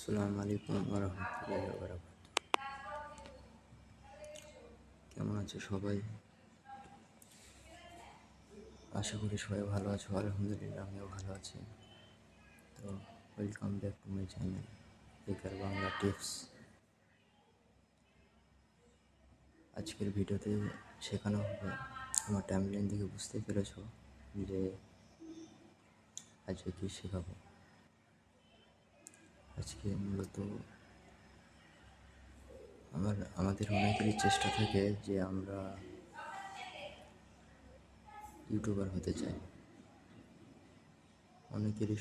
আসসালামু আলাইকুম রহমতুল্লাহি ওয়া বারাকাতুহু। কেমন আছো সবাই? আশা করি সবাই ভালো আছো। আলহামদুলিল্লাহ আমিও ভালো আছি। তো welcome back to my channel বেকার বাংলা টিপস। আজকের ভিডিওতে শেখানো হবে, আমার টাইমলাইন থেকে বুঝতেই পেরেছ যে আজকে কী শেখাবো। আজকে মূলত আমাদের অনেকেরই চেষ্টা থাকে যে আমরা ইউটিউবার হতে চাই। অনেকেরই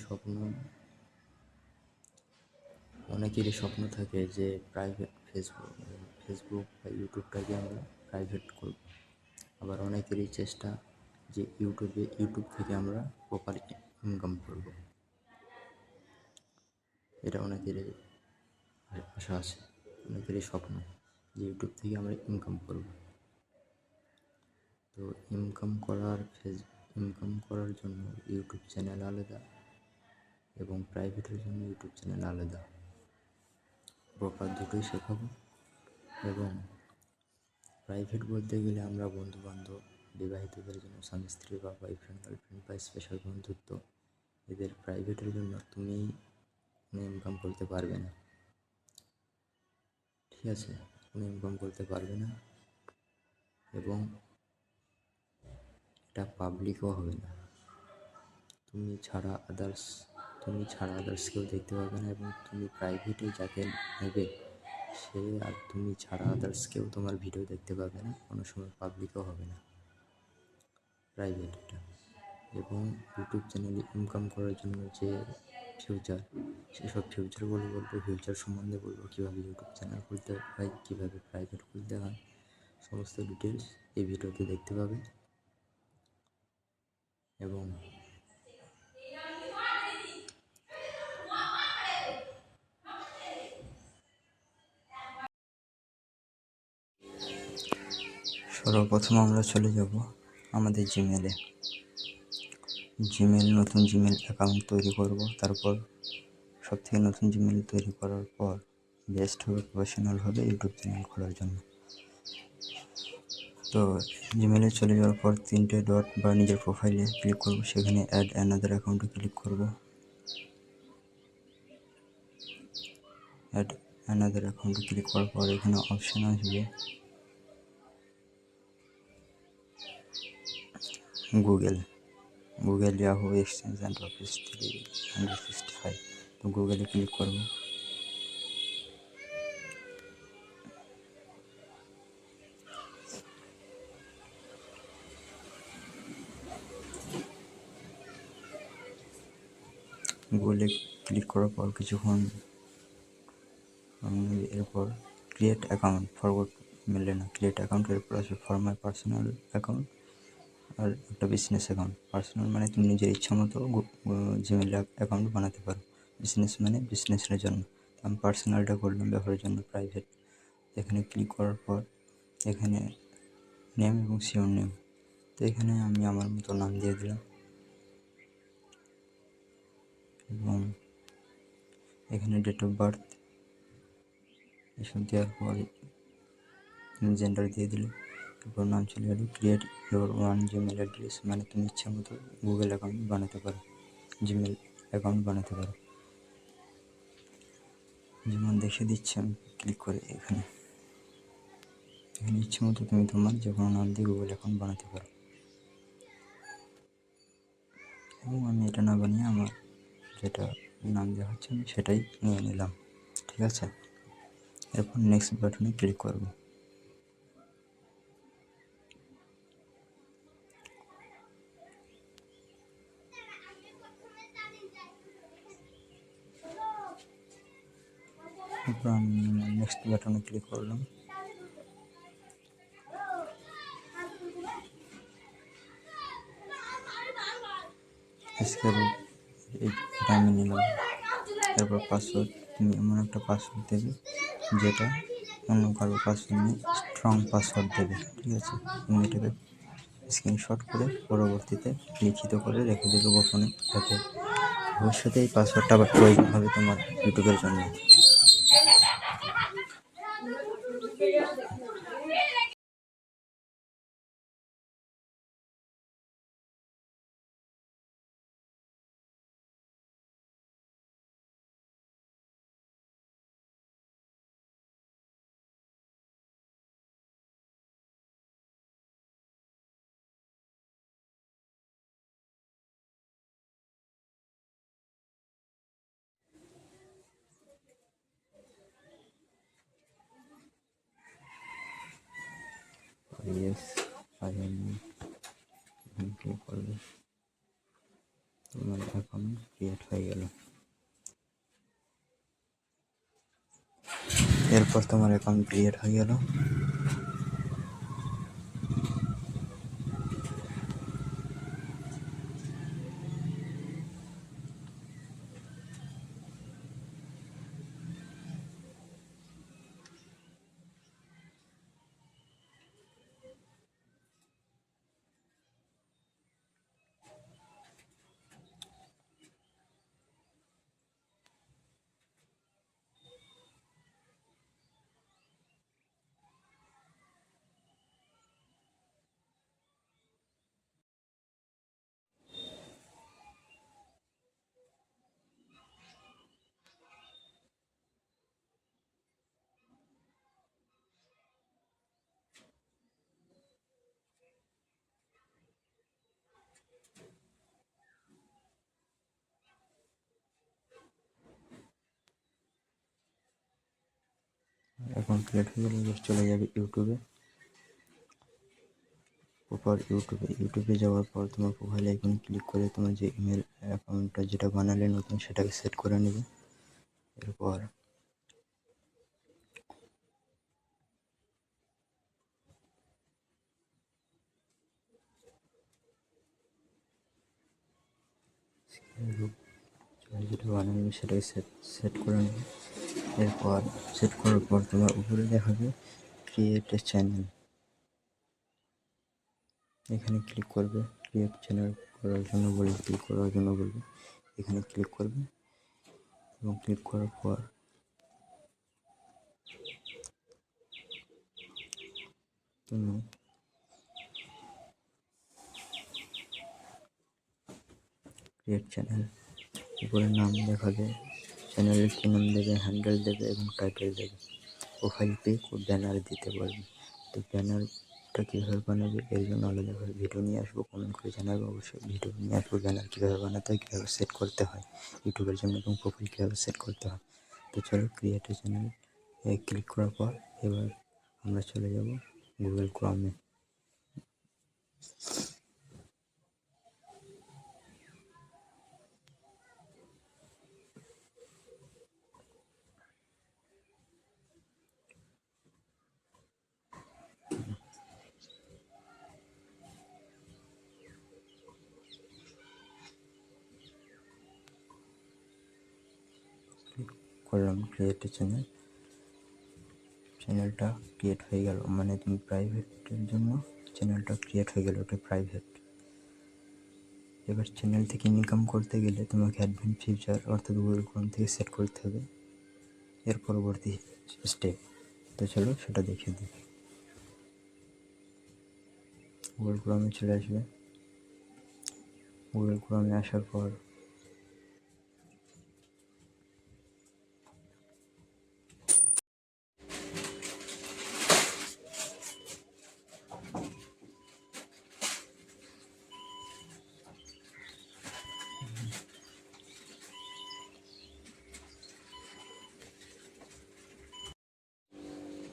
স্বপ্ন থাকে যে প্রাইভেট ফেসবুক বা ইউটিউবটাকে আমরা প্রাইভেট করব। আবার অনেকেরই চেষ্টা যে ইউটিউব থেকে আমরা প্রপার ইনকাম করব। এটা অনেকেরই আশা আছে, অনেকেরই স্বপ্ন যে ইউটিউব থেকে আমরা ইনকাম করব। তো ইনকাম করার জন্য ইউটিউব চ্যানেল আলাদা এবং প্রাইভেটের জন্য ইউটিউব চ্যানেল আলাদা। প্রপার দুটোই শেখাবো। এবং প্রাইভেট বলতে গেলে আমরা বন্ধুবান্ধব, বিবাহিতদের জন্য স্বামী স্ত্রী বা বয়ফ্রেন্ড গার্লফ্রেন্ড বা স্পেশাল বন্ধুত্ব, এদের প্রাইভেটের জন্য তুমি ইনকাম করতে পারবে না। ঠিক আছে, তুমি ইনকাম করতে পারবে না এবং এটা পাবলিকও হবে না। তুমি ছাড়া আদার্স কেউ দেখতে পাবে না। এবং তুমি প্রাইভেটে যাকে নেবে সে আর তুমি ছাড়া আদার্স কেউ তোমার ভিডিও দেখতে পাবে না, কোনো সময় পাবলিকও হবে না প্রাইভেট এটা। এবং ইউটিউব চ্যানেলে ইনকাম করার জন্য যে ফিউচার, সেসব ফিউচারগুলো বলবো, ফিউচার সম্বন্ধে বলবো, কীভাবে ইউটিউব চ্যানেল খুলতে হয়, কীভাবে প্রাইভেট খুলতে হয়, সমস্ত ডিটেলস এই ভিডিওতে দেখতে পাবে। এবং সর্বপ্রথম আমরা চলে যাব আমাদের নতুন জিমেল অ্যাকাউন্ট তৈরি করব। তারপর সবথেকে নতুন জিমেল তৈরি করার পর বেস্ট হবে, প্রফেশনাল হবে ইউটিউব চ্যানেল খোলার জন্য। তো জিমেলে চলে যাওয়ার পর 3টে ডট বা নিজের প্রোফাইলে ক্লিক করব, সেখানে অ্যাড অ্যানাদার অ্যাকাউন্টে ক্লিক করব। অ্যাড অ্যানাদার অ্যাকাউন্টে ক্লিক করার পর এখানে অপশান আসবে Google Yahoo exchange and office 365। তো গুগলে ক্লিক করব। গুগলে ক্লিক করার পর কিছুক্ষণ এরপর ক্রিয়েট অ্যাকাউন্ট ফরওয়ার্ড মিললে না, ক্রিয়েট অ্যাকাউন্ট, এরপর আসবে ফর মাই পার্সোনাল অ্যাকাউন্ট আর একটা বিজনেস অ্যাকাউন্ট। পার্সোনাল মানে তুমি নিজের ইচ্ছা মতো জিমেল অ্যাকাউন্ট বানাতে পারো, বিজনেস মানে বিজনেসের জন্য। আমি পার্সোনালটা করলাম ব্যবহারের জন্য প্রাইভেট। এখানে ক্লিক করার পর এখানে নেম এবং শিওর নেম, তো এখানে আমি আমার মতো নাম দিয়ে দিলাম। এবং এখানে ডেট অফ বার্থ এসব দেওয়ার পর জেন্ডার দিয়ে দিলে এরপর নাম চলে গেল। Create your one Gmail address, মানে তুমি ইচ্ছা মতো গুগল অ্যাকাউন্ট বানাতে পারো, জিমেল অ্যাকাউন্ট বানাতে পারো। যেমন দেখে দিচ্ছি আমি ক্লিক করে, এখানে ইচ্ছে মতো তুমি তোমার যে কোনো নাম দিয়ে গুগল অ্যাকাউন্ট বানাতে পারো। এবং আমি এটা না বানিয়ে আমার যেটা নাম দেওয়া হচ্ছে আমি সেটাই নিয়ে নিলাম। ঠিক আছে, এরপর নেক্সট বাটনে ক্লিক করব। এরপর আমি নেক্সট বাটনে ক্লিক করলাম। এটা আমি নিলাম। এরপর পাসওয়ার্ড, তুমি এমন একটা পাসওয়ার্ড দেবে যেটা অন্য কারো পাসওয়ার্ড নেই, স্ট্রং পাসওয়ার্ড দেবে। ঠিক আছে, তুমি এটাকে স্ক্রিনশট করে পরবর্তীতে লিখিত করে রেখে দেবে গোপনে, যাতে ভবিষ্যতে এই পাসওয়ার্ডটা আবার প্রয়োজন হবে তোমার ইউটিউবের জন্য। ইয়েস আই এম ক্লিক করবে, তোমার অ্যাকাউন্ট ক্রিয়েট হয়ে গেল। এরপর তোমার অ্যাকাউন্ট ক্রিয়েট হয়ে গেল। অ্যাকাউন্ট ক্রিয়েট হয়ে গেলে এবার চলে যাবে ইউটিউবে। প্রপার ইউটিউবে যাওয়ার পর তোমার প্রোফাইল আইকনে ক্লিক করে তোমার যে ইমেল অ্যাকাউন্টটা যেটা বানালে নতুন সেটাকে সেট করে নেবে। এরপর যেটা বানালে সেটাকে সেট করে নেবে। এরপর সেট করার পর তোমার উপরে দেখাবে ক্রিয়েট এ চ্যানেল, এখানে ক্লিক করবে। ক্রিয়েট চ্যানেল করার জন্য বলবে এখানে ক্লিক করবে এবং ক্লিক করার পর তুমি ক্রিয়েট চ্যানেল উপরে নাম দেখাবে, চ্যানেলের কি নাম দেবে, হ্যান্ডেল দেবে এবং টাইটেল দেবে। প্রোফাইল পিক ও ব্যানার দিতে পারবে। তো ব্যানারটা কীভাবে বানাবে এর জন্য আলাদাভাবে ভিডিও নিয়ে আসবো, কমেন্ট করে জানাবে অবশ্যই। ভিডিও নিয়ে আসবো ব্যানার কীভাবে বানাতে হয়, কীভাবে সেট করতে হয় ইউটিউবের জন্য এবং প্রোফাইল কীভাবে সেট করতে হয়। তো চলো ক্রিয়েট এ চ্যানেল ক্লিক করার পর এবার আমরা চলে যাব গুগল ক্রমে। করলাম ক্রিয়েট এ চ্যানেল, চ্যানেলটা ক্রিয়েট হয়ে গেল, মানে তুমি প্রাইভেটের জন্য চ্যানেলটা ক্রিয়েট হয়ে গেল, ওটা প্রাইভেট। এবার চ্যানেল থেকে ইনকাম করতে গেলে তোমাকে অ্যাডভান্স ফিচার অর্থাৎ গুগল ক্রোম থেকে সেট করতে হবে এর পরবর্তী স্টেপ। তো চলো সেটা দেখে দিই। গুগল ক্রোমে চলে আসবে। গুগল ক্রোমে আসার পর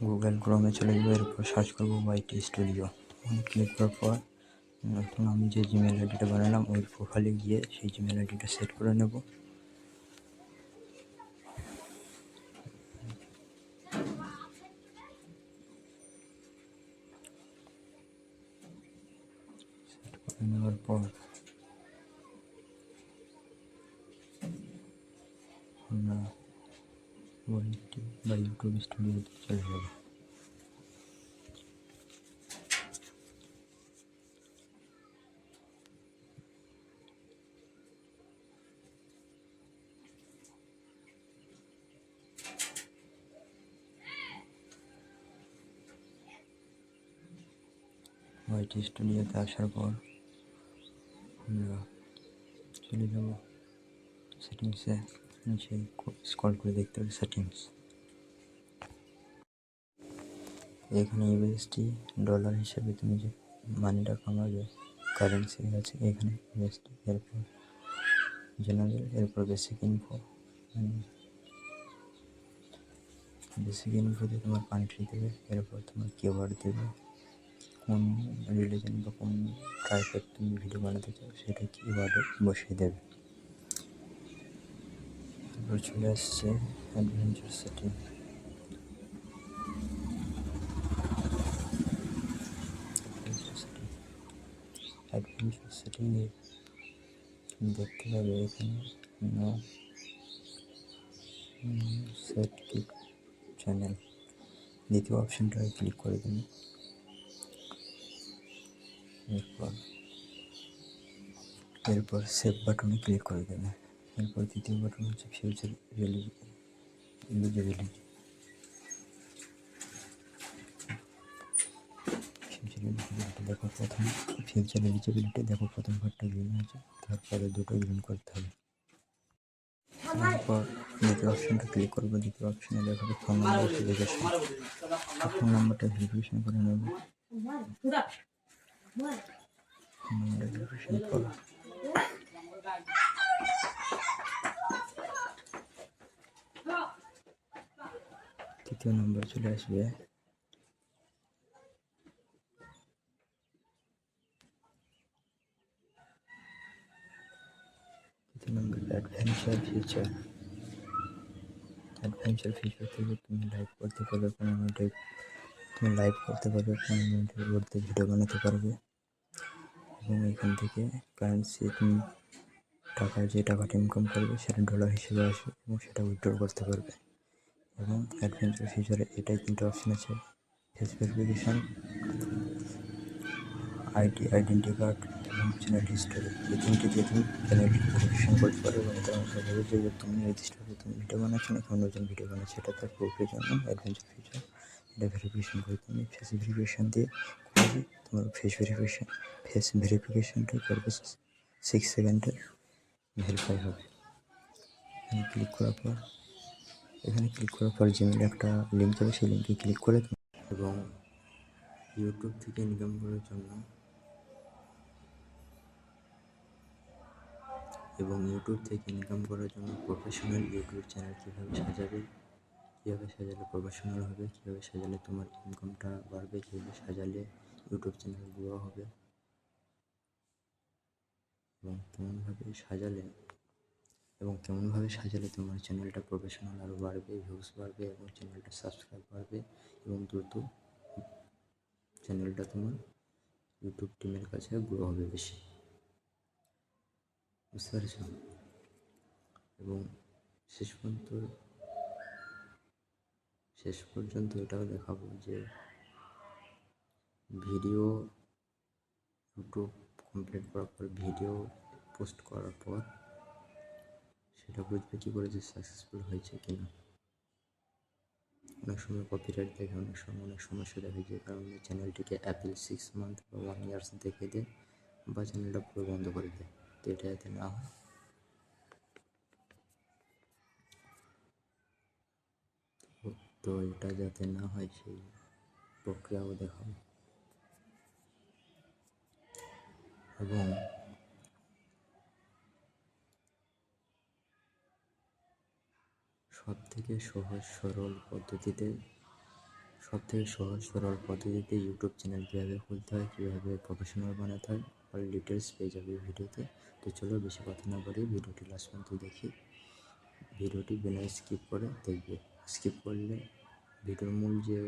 গুগল ক্রোমে চলে যাবো। এরপর সার্চ করবো ওয়াইটি স্টুডিও। ক্লিক করার পর নতুন আমি যে জিমেল আইডিটা বানালাম ওই প্রোফাইলে গিয়ে সেই জিমেল আইডিটা সেট করে নেব। সেট করে নেওয়ার পর আমরা ওয়াইটি বা ইউটিউব স্টুডিওতে চলে যাবো। ওয়াইটি স্টুডিওতে আসার পর আমরা চলে যাব সেটিংসে, নিচে স্ক্রল করে দেখতে হবে সেটিংস। এখানে ইউএসডি ডলার হিসেবে তুমি যে মানিটা কামাবে কারেন্সি আছে এখানে ইউএসডি, এরপর জেনারেল, এরপর বেসিক ইনফো। বেসিক ইনফোতে তোমার কান্ট্রি দেবে, এরপর তোমার কিওয়ার্ড দেবে, কোন রিলিজন বা কোন ট্রাইবের তুমি ভিডিও বানাতে চাও সেটা কিওয়ার্ডে বসিয়ে দেবে। এরপর চলে আসছে অ্যাডভেঞ্চার সেটিং। অ্যাডভেঞ্চার সেটিংয়ে তুমি দেখতে পাবে এখানে সেট কিক চ্যানেল, দ্বিতীয় অপশনটায় ক্লিক করে দেবে। এরপর সেভ বাটনে ক্লিক করে দেবে। এরপর তৃতীয় বাটন হচ্ছে ফিউচার এলিজিবিলিটি। দেখো ফিউচার এলিজিবিলিটি দেখো প্রথম ঘরটা গ্রিন আছে, তারপরে দুটো গ্রিন করতে হবে। তারপর দ্বিতীয় অপশনটা ক্লিক করবো। দ্বিতীয় অপশনে দেখাবে ফোন নাম্বার ভেরিফিকেশন। ফোন নাম্বারটা ভেরিফিকেশন করে নেব। ফোন নাম্বারটা ভেরিফিকেশন করো। তৃতীয় নম্বর চলে আসবে। তৃতীয় নম্বর অ্যাডভেঞ্চার ফিচার। অ্যাডভেঞ্চার ফিচার থেকে তুমি লাইভ করতে পারবে, তুমি লাইভ করতে পারবে, 15 মিনিটের মধ্যে ভিডিও বানাতে পারবে, এবং এখান থেকে কারেন্সি তুমি যে টাকাটা ইনকাম করবে সেটা ডলার হিসেবে আসবে এবং সেটা উইথড্র করতে পারবে। এবং অ্যাডভেঞ্চার ফিচারে এটাই 3টে অপশন আছে: ফেস ভেরিফিকেশান, আইডেন্টি কার্ড এবং চ্যানেল হিস্টোরি। এই 3টে দিয়ে তুমি চ্যানেলটি ভেরিফিকেশন করতে পারো এবং তার মধ্যে যে তুমি নির্দিষ্টভাবে তুমি ভিডিও বানাচ্ছো না অন্যজন ভিডিও বানাচ্ছে, এটা তার প্রুফের জন্য অ্যাডভেঞ্চার ফিচার। এটা ভেরিফিকেশন করে তুমি ফেস ভেরিফিকেশান দিয়ে করবে। তোমার ফেস ভেরিফিকেশানটাই করবে 6 সেকেন্ডে ভেরিফাই হবে। এখানে ক্লিক করার পর জিমেলে একটা লিঙ্ক যাবে, সেই লিঙ্কে ক্লিক করে এবং ইউটিউব থেকে ইনকাম করার জন্য প্রফেশনাল ইউটিউব চ্যানেল কীভাবে সাজালে প্রফেশনাল হবে, কীভাবে সাজালে তোমার ইনকামটা বাড়বে, কীভাবে সাজালে ইউটিউব চ্যানেল গ্রো হবে, এবং কেমনভাবে সাজালে তোমার চ্যানেলটা প্রফেশনাল আরও বাড়বে, ভিউজ বাড়বে এবং চ্যানেলটা সাবস্ক্রাইব বাড়বে এবং দ্রুত চ্যানেলটা তোমার ইউটিউব টিমের কাছে গ্রো হবে বেশি। বুঝতে পারছ? এবং শেষ পর্যন্ত এটাও দেখাবো যে ভিডিও ইউটিউব কমপ্লিট করার পর, ভিডিও পোস্ট করার পর সেটা বুঝবে কী করে যে সাকসেসফুল হয়েছে কিনা। অনেক সময় কপিরাইট দেখে, অনেক সময় অনেক সমস্যা দেখে, যে কারণে চ্যানেলটিকে অ্যাপেল 6 মান্থ বা 1 ইয়ার্স দেখে দেয় বা চ্যানেলটা পুরো বন্ধ করে দেয়। তো এটা যাতে না হয়, সেই প্রক্রিয়াও দেখাবো। এবং সবথেকে সহজ সরল পদ্ধতিতে ইউটিউব চ্যানেল কীভাবে খুলতে হয়, কীভাবে প্রফেশনাল বানাতে হয়, অল ডিটেলস পেয়ে যাবে ভিডিওতে। তো চলো বেশি কথা না বলে ভিডিওটি লাস্ট পর্যন্ত দেখি। ভিডিওটি বিনা স্কিপ করে দেখবে। স্কিপ করলে ভিডিওর মূল যে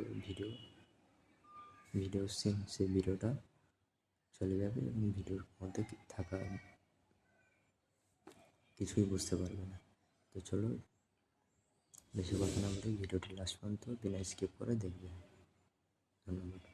ভিডিও সিন, সেই ভিডিওটা চলে যাবে এবং ভিডিওর মধ্যে থাকা কিছুই বুঝতে পারবে না। তো চলো বেশি কথা না বলে ভিডিওটি লাস্ট পর্যন্ত বিনা স্কিপ করে দেখবে। ধন্যবাদ।